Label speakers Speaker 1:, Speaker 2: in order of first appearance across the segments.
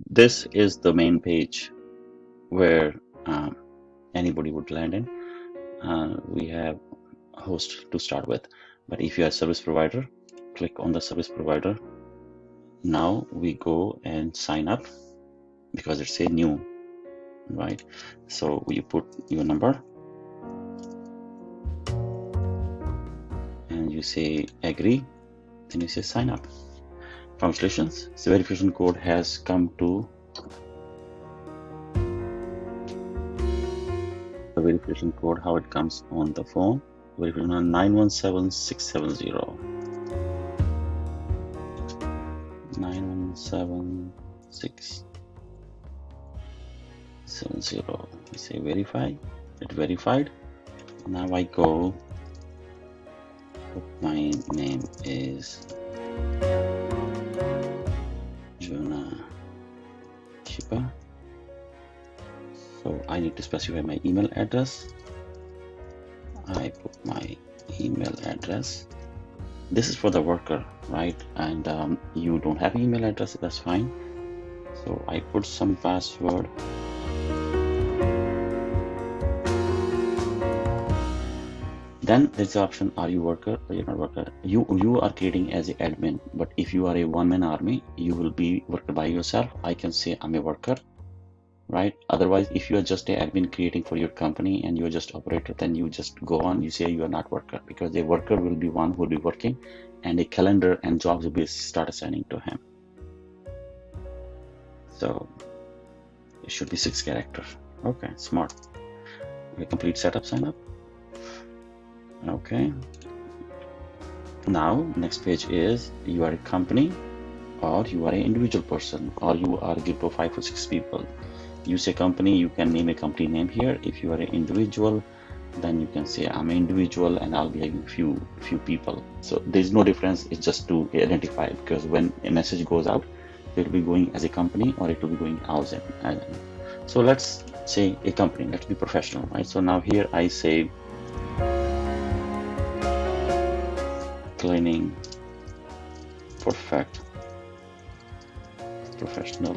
Speaker 1: this is the main page where anybody would land in. We have a host to start with, but if you are a service provider, click on the service provider. Now we go and sign up because it's a new, right? So you put your number and you say agree, then you say sign up. Congratulations, the verification code has come to the verification code, how it comes on the phone. Verification on 917670. 917670. We say verify. It verified. Now I go. My name is Jonah Chipa. So I need to specify my email address. I put my email address. This is for the worker, right? And you don't have email address, that's fine. So I put some password. Then there's the option, are you worker or you're not worker? You are creating as an admin, but if you are a one-man army, you will be worker by yourself. I can say I'm a worker, right? Otherwise, if you are just an admin creating for your company and you're just operator, then you just go on, you say you are not worker, because a worker will be one who will be working and a calendar and jobs will be start assigning to him. So it should be 6 characters. Okay, smart. Okay, complete setup sign up. Okay. Now next page is you are a company or you are an individual person or you are a group of 5 or 6 people. You say company, you can name a company name here. If you are an individual, then you can say I'm an individual and I'll be having few people. So there's no difference. It's just to identify, because when a message goes out, it will be going as a company or it will be going out. So let's say a company. Let's be professional, right? So now here I say cleaning perfect professional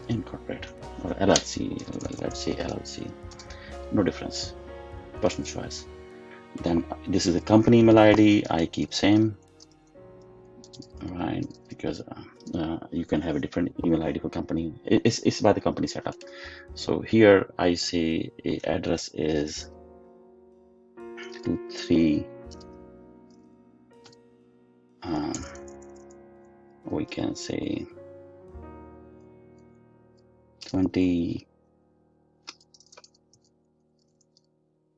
Speaker 1: incorporate or LLC. Let's say LLC. No difference. Personal choice. Then this is a company email ID. I keep same, right? Because you can have a different email ID for company. It's by the company setup. So here I say a address is 23. We can say 20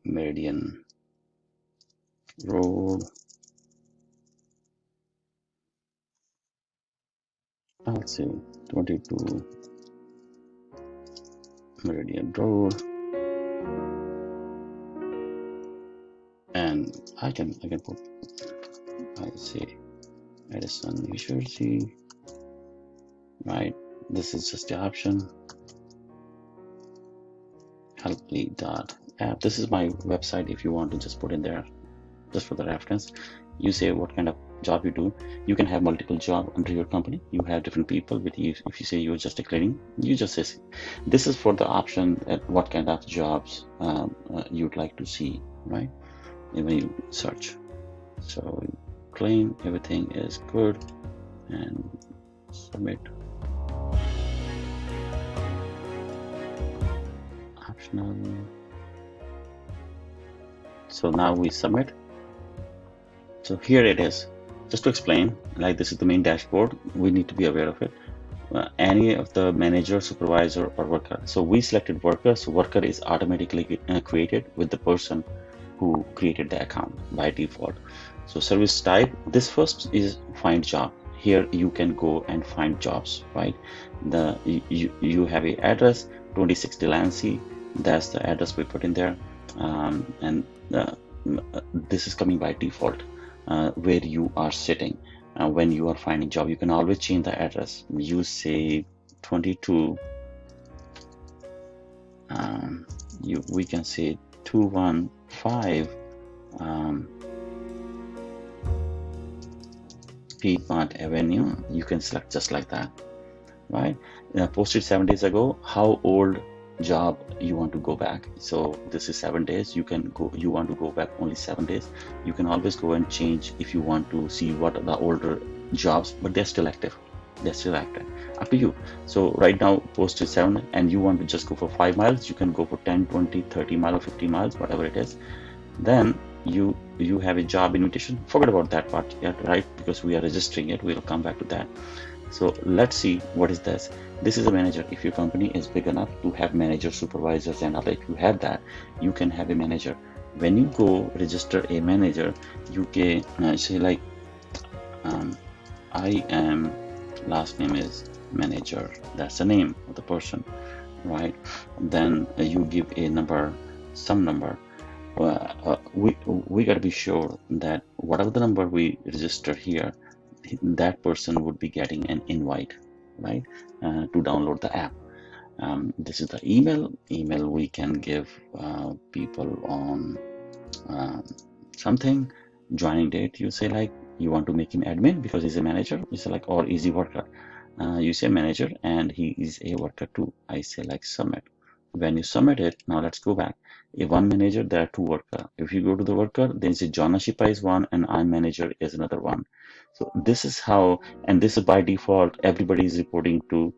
Speaker 1: Meridian Road. I'll say 22 Meridian Road, and I can put, I say Edison, New Jersey, right? This is just the option. Helply.app. This is my website. If you want to just put in there, just for the reference, you say what kind of job you do. You can have multiple jobs under your company. You have different people with you. If you say you're just a cleaning, you just say this is for the option at what kind of jobs you'd like to see, right? When you search. So claim everything is good and submit. Optional. So now we submit. So here it is. Just to explain, like this is the main dashboard. We need to be aware of it. Any of the manager, supervisor, or worker. So we selected worker. So worker is automatically created with the person who created the account by default. So service type, this first is find job. Here you can go and find jobs, right? You have a address 26 Delancey. That's the address we put in there, and this is coming by default. Where you are sitting when you are finding job. You can always change the address. You say 22, we can say 215 Piedmont Avenue. You can select just like that. right? Posted 7 days ago. How old job you want to go back? So this is 7 days. You can go. You want to go back only 7 days. You can always go and change if you want to see what are the older jobs, but they're still active. They're still active. Up to you. So right now posted 7, and you want to just go for 5 miles. You can go for 10, 20, 30 miles or 50 miles, whatever it is. Then you have a job invitation. Forget about that part yet, right? Because we are registering it. We'll come back to that. So let's see what is this. This is a manager. If your company is big enough to have managers, supervisors, and other, if you have that, you can have a manager. When you go register a manager, you can say like, I am, last name is manager. That's the name of the person, right? Then you give a number, some number. We got to be sure that whatever the number we register here, that person would be getting an invite, right, to download the app. This is the email. Email we can give people on something. Joining date, you say like you want to make him admin because he's a manager. You say like, or easy worker. You say manager and he is a worker too. I say like submit. When you submit it, now let's go back. If one manager, there are two worker. If you go to the worker, then say Jonna Shipa is one and I'm manager is another one. So this is how, and this is by default, everybody is reporting to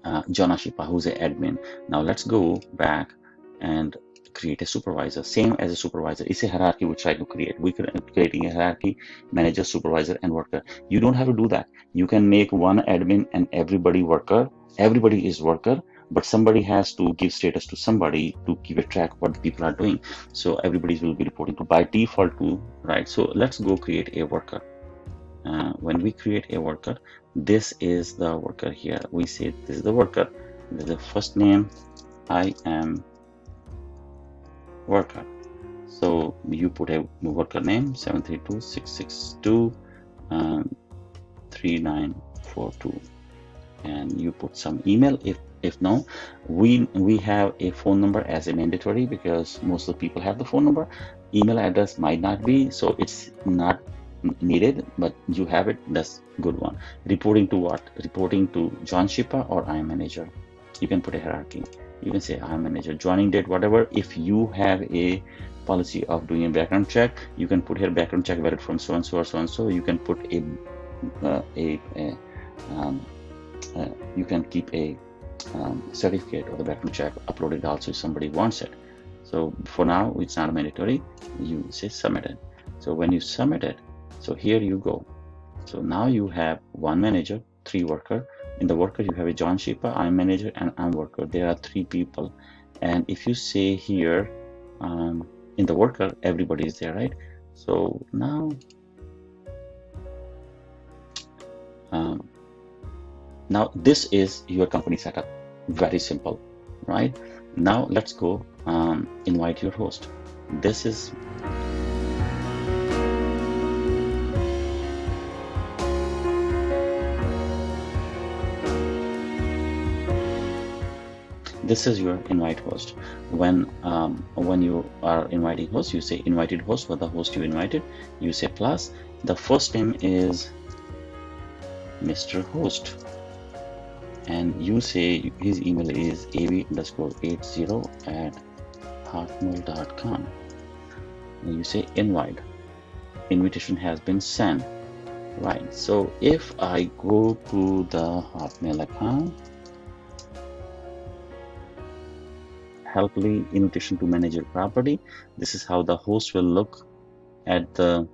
Speaker 1: Jonna Shipa, who's an admin. Now let's go back and create a supervisor, same as a supervisor. It's a hierarchy we try to create. We're creating a hierarchy, manager, supervisor, and worker. You don't have to do that. You can make one admin and everybody worker. Everybody is worker, but somebody has to give status to somebody to keep a track of what the people are doing. So everybody will be reporting to by default to, right? So let's go create a worker. When we create a worker, this is the worker here. We say this is the worker. This is the first name. I am worker. So you put a worker name 732.662.3942, and you put some email. If no, we have a phone number as a mandatory because most of the people have the phone number. Email address might not be, so it's not needed, but you have it. That's good one. Reporting to what? Reporting to John Shipa or I am manager. You can put a hierarchy. You can say I am manager. Joining date, whatever. If you have a policy of doing a background check, you can put here background check valid from so and so or so and so. You can put you can keep a certificate of the background check uploaded also if somebody wants it. So for now, it's not mandatory. You say submitted. So when you submit it, so here you go. So now you have one manager, three worker. In the worker, you have a John Shipa, I'm manager, and I'm worker. There are three people. And if you say here, in the worker, everybody is there, right? So now, now this is your company setup. Very simple, right? Now let's go invite your host. This is your invite host. When you are inviting host, you say invited host for the host you invited. You say plus. The first name is Mr. Host, and you say his email is av_80@hotmail.com. And you say invite. Invitation has been sent. Right. So if I go to the Hotmail account, helpfully invitation to manage your property. This is how the host will look at the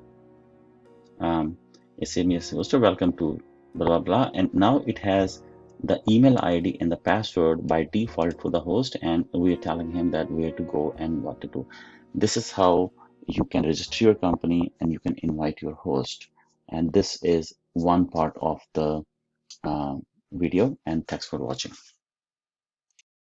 Speaker 1: SMS hoster. Welcome to blah blah blah, and now it has the email ID and the password by default for the host, and we're telling him that where to go and what to do. This is how you can register your company and you can invite your host. And this is one part of the video, and thanks for watching.